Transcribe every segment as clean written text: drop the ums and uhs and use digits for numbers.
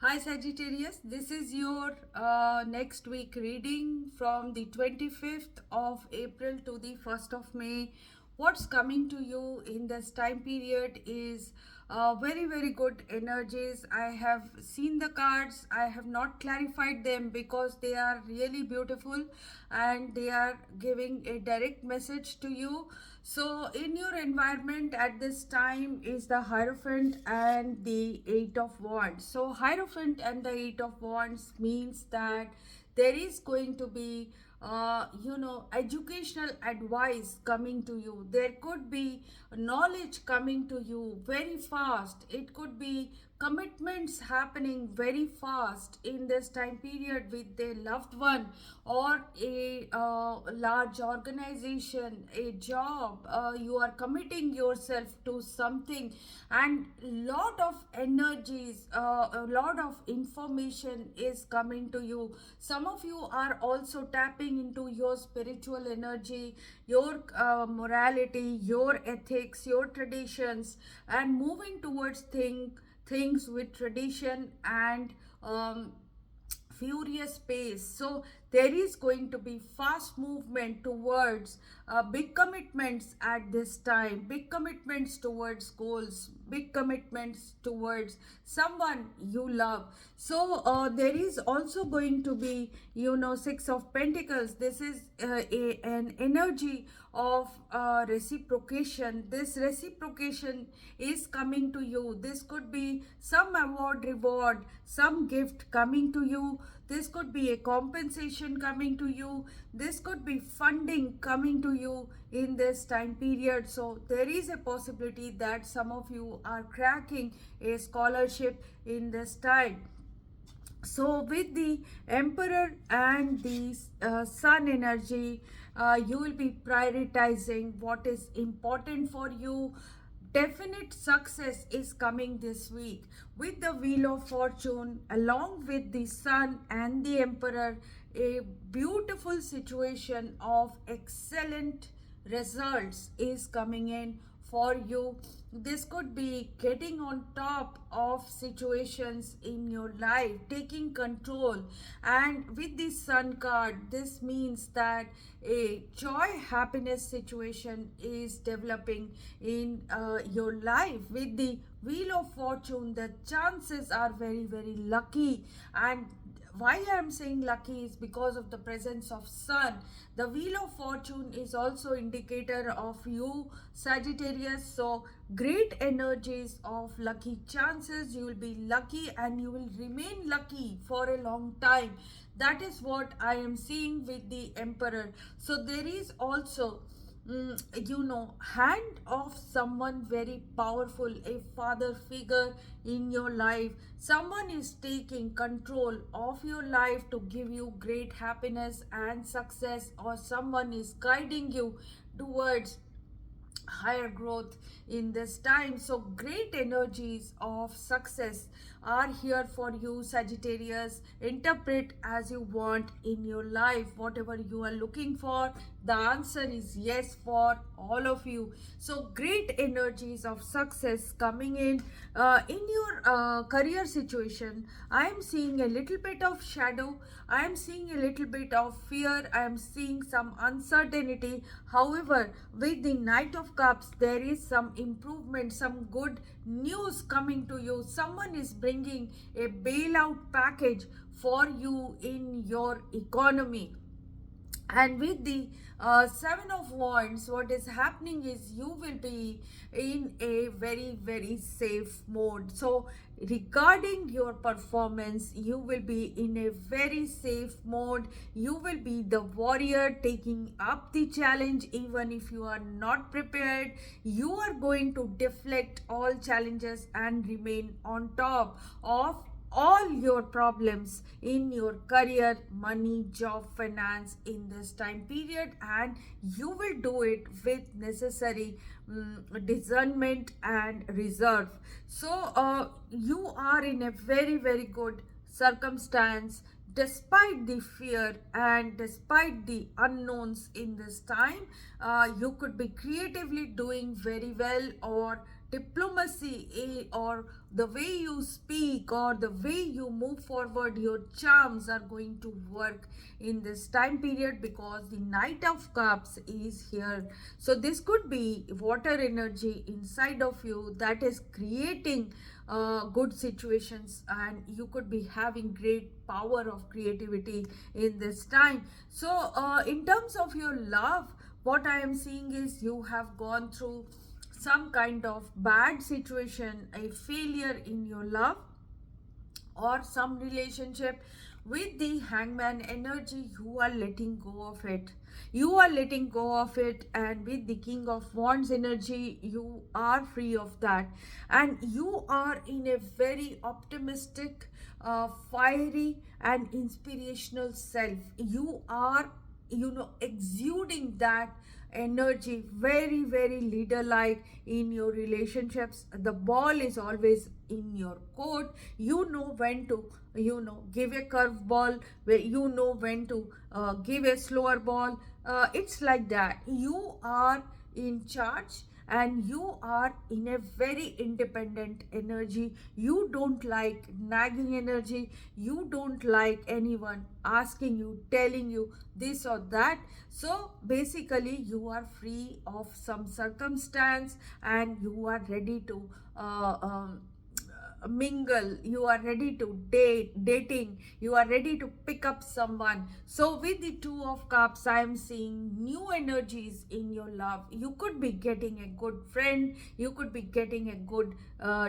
Hi Sagittarius, this is your next week reading from the 25th of April to the 1st of May. What's coming to you in this time period is very good energies. I have seen the cards, I have not clarified them because they are really beautiful and they are giving a direct message to you. So, in your environment at this time is the Hierophant and the Eight of Wands. So, Hierophant and the Eight of Wands means that there is going to be educational advice coming to you. There could be knowledge coming to you very fast. It could be commitments happening very fast in this time period with their loved one, or a large organization, a job. You are committing yourself to something, and lot of energies, a lot of information is coming to you. Some of you are also tapping into your spiritual energy, your morality, your ethics, your traditions, and moving towards things with tradition and furious pace. So there is going to be fast movement towards big commitments at this time, big commitments towards goals, big commitments towards someone you love. So there is also going to be, Six of Pentacles. This is an energy of reciprocation. This reciprocation is coming to you. This could be some award, reward, some gift coming to you. This could be a compensation coming to you. This could be funding coming to you in this time period. So there is a possibility that some of you are cracking a scholarship in this time. So with the Emperor and the Sun energy, you will be prioritizing what is important for you. Definite success is coming this week with the Wheel of Fortune along with the Sun and the Emperor. A beautiful situation of excellent results is coming in for you. This could be getting on top of situations in your life, taking control. And with the Sun card, this means that a joy, happiness situation is developing in your life. With the Wheel of Fortune, the chances are very lucky. And why I'm saying lucky is because of the presence of Sun. The Wheel of Fortune is also indicator of you, Sagittarius. So great energies of lucky chances. You will be lucky and you will remain lucky for a long time. That is what I am seeing with the Emperor. So there is also hand of someone very powerful, a father figure in your life. Someone is taking control of your life to give you great happiness and success, or someone is guiding you towards higher growth in this time. So great energies of success are here for you, Sagittarius. Interpret as you want in your life. Whatever you are looking for, the answer is yes for all of you. So great energies of success coming in your career situation. I am seeing a little bit of shadow. I am seeing a little bit of fear. I am seeing some uncertainty. However, with the Knight of Cups, there is some improvement, some good news coming to you. Someone is bringing a bailout package for you in your economy. And with the Seven of Wands, what is happening is you will be in a very safe mode. So regarding your performance, you will be in a very safe mode. You will be the warrior taking up the challenge. Even if you are not prepared, you are going to deflect all challenges and remain on top of all your problems in your career, money, job, finance in this time period, and you will do it with necessary discernment and reserve. So you are in a very good circumstance despite the fear and despite the unknowns in this time. You could be creatively doing very well, or diplomacy, or the way you speak or the way you move forward, your charms are going to work in this time period, because the Knight of Cups is here. So this could be water energy inside of you that is creating good situations, and you could be having great power of creativity in this time. So in terms of your love, what I am seeing is you have gone through some kind of bad situation, a failure in your love or some relationship. With the Hangman energy, you are letting go of it. You are letting go of it, and with the King of Wands energy, you are free of that, and you are in a very optimistic, fiery, and inspirational self. You are, exuding that energy, very very leader like in your relationships. The ball is always in your court. You know when to, give a curve ball, where you know when to give a slower ball. It's like that. You are in charge, and you are in a very independent energy. You don't like nagging energy. You don't like anyone asking you, telling you this or that. So basically you are free of some circumstance, and you are ready to mingle. You are ready to dating. You are ready to pick up someone. So with the Two of Cups, I am seeing new energies in your love. You could be getting a good friend. You could be getting a good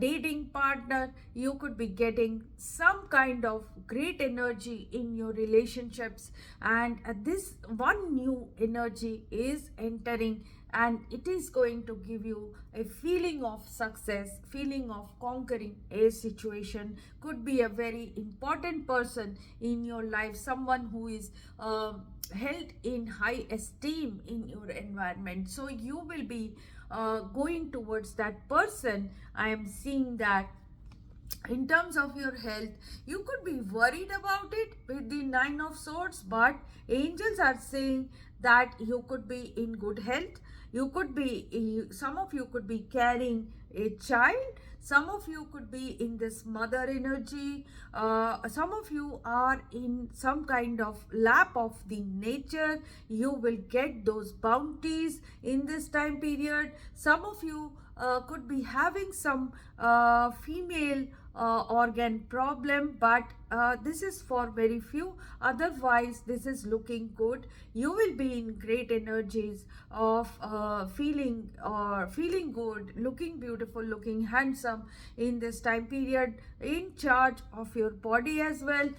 dating partner. You could be getting some kind of great energy in your relationships, and this one new energy is entering, and it is going to give you a feeling of success, feeling of conquering a situation. Could be a very important person in your life, someone who is held in high esteem in your environment. So you will be going towards that person. I am seeing that. In terms of your health, you could be worried about it with the Nine of Swords, but angels are saying that you could be in good health. You could be, some of you could be carrying a child. Some of you could be in this mother energy. Some of you are in some kind of lap of the nature. You will get those bounties in this time period. Some of you could be having some female organ problem, but this is for very few. Otherwise this is looking good. You will be in great energies of feeling good, looking beautiful, looking handsome in this time period, in charge of your body as well.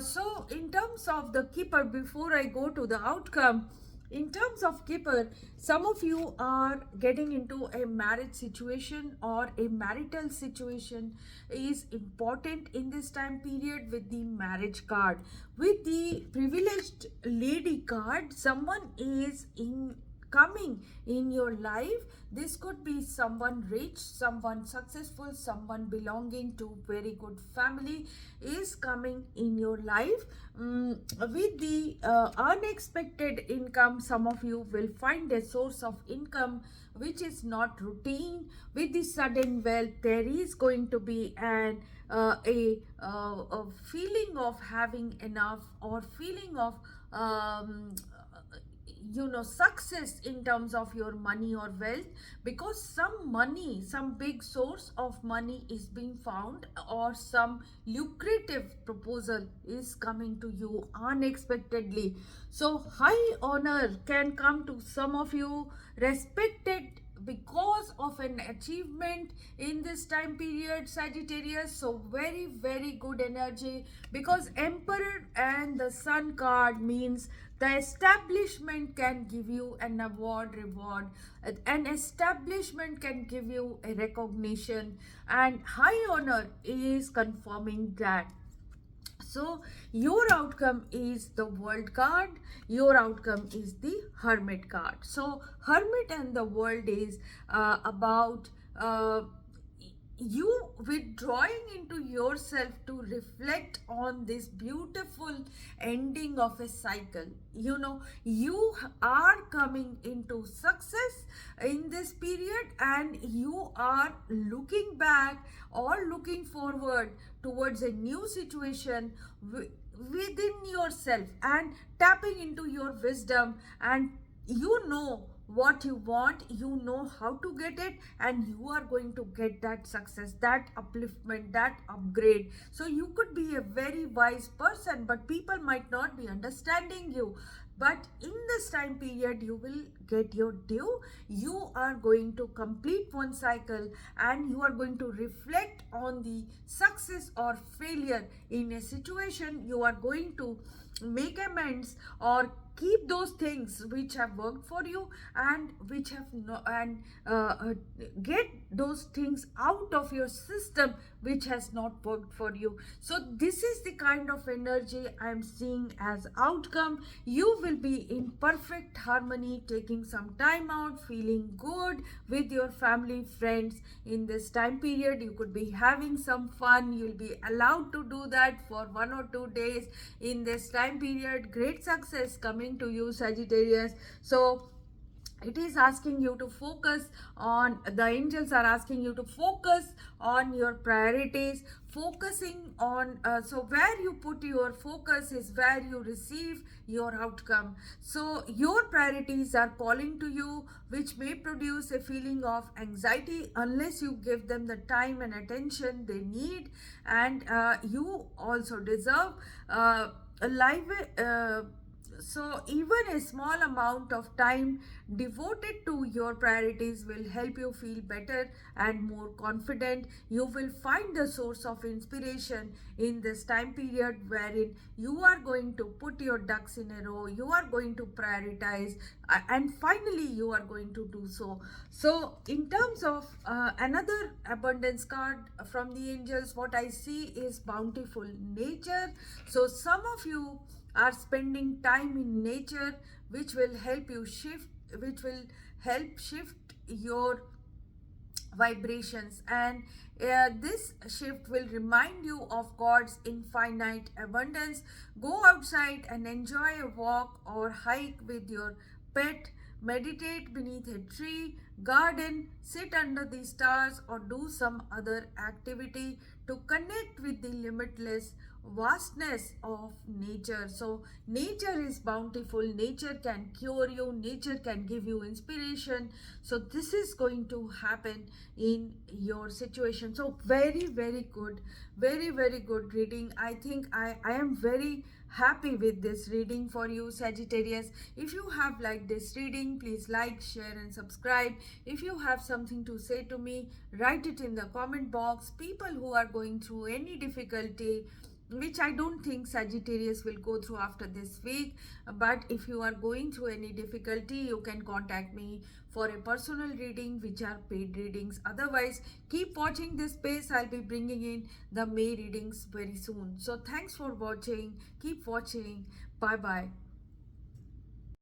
So in terms of the keeper, before I go to the outcome, in terms of keeper, some of you are getting into a marriage situation, or a marital situation is important in this time period with the marriage card. With the privileged lady card, someone is in coming in your life. This could be someone rich, someone successful, someone belonging to very good family is coming in your life. With the unexpected income, some of you will find a source of income which is not routine. With the sudden wealth, there is going to be a feeling of having enough, or feeling of success in terms of your money or wealth, because some big source of money is being found, or some lucrative proposal is coming to you unexpectedly. So high honor can come to some of you, respected because of an achievement in this time period, Sagittarius. So very very good energy, because Emperor and the Sun card means the establishment can give you an award, reward. An establishment can give you a recognition, and high honor is confirming that. So your outcome is the World card. Your outcome is the Hermit card. So Hermit and the World is about you withdrawing into yourself to reflect on this beautiful ending of a cycle. You know, you are coming into success in this period, and you are looking back or looking forward towards a new situation within yourself and tapping into your wisdom, and you know what you want, you know how to get it, and you are going to get that success, that upliftment, that upgrade. So you could be a very wise person, but people might not be understanding you. But in this time period, you will get your due. You are going to complete one cycle, and you are going to reflect on the success or failure in a situation. You are going to make amends or keep those things which have worked for you, and which have no, and get those things out of your system which has not worked for you. So this is the kind of energy I am seeing as outcome. You will be in perfect harmony, taking some time out, feeling good with your family, friends. In this time period, you could be having some fun. You'll be allowed to do that for 1 or 2 days in this time period. Great success coming to you, Sagittarius. So it is asking you to focus on, the angels are asking you to focus on your priorities, focusing on so where you put your focus is where you receive your outcome. So your priorities are calling to you, which may produce a feeling of anxiety unless you give them the time and attention they need. And you also deserve a life so even a small amount of time devoted to your priorities will help you feel better and more confident. You will find the source of inspiration in this time period, wherein you are going to put your ducks in a row, you are going to prioritize, and finally you are going to do so. So in terms of another abundance card from the angels, what I see is bountiful nature. So some of you are spending time in nature, which will help you shift, which will help shift your vibrations, and this shift will remind you of God's infinite abundance. Go outside and enjoy a walk or hike with your pet. Meditate beneath a tree, garden, sit under the stars, or do some other activity to connect with the limitless vastness of nature. So nature is bountiful, nature can cure you, nature can give you inspiration. So this is going to happen in your situation. So very good, very good reading. I think I am very happy with this reading for you, Sagittarius. If you have liked this reading, please like, share and subscribe. If you have something to say to me, write it in the comment box. People who are going through any difficulty, which I don't think Sagittarius will go through after this week, but if you are going through any difficulty, you can contact me for a personal reading, which are paid readings. Otherwise, keep watching this space. I'll be bringing in the May readings very soon. So thanks for watching. Keep watching. Bye bye.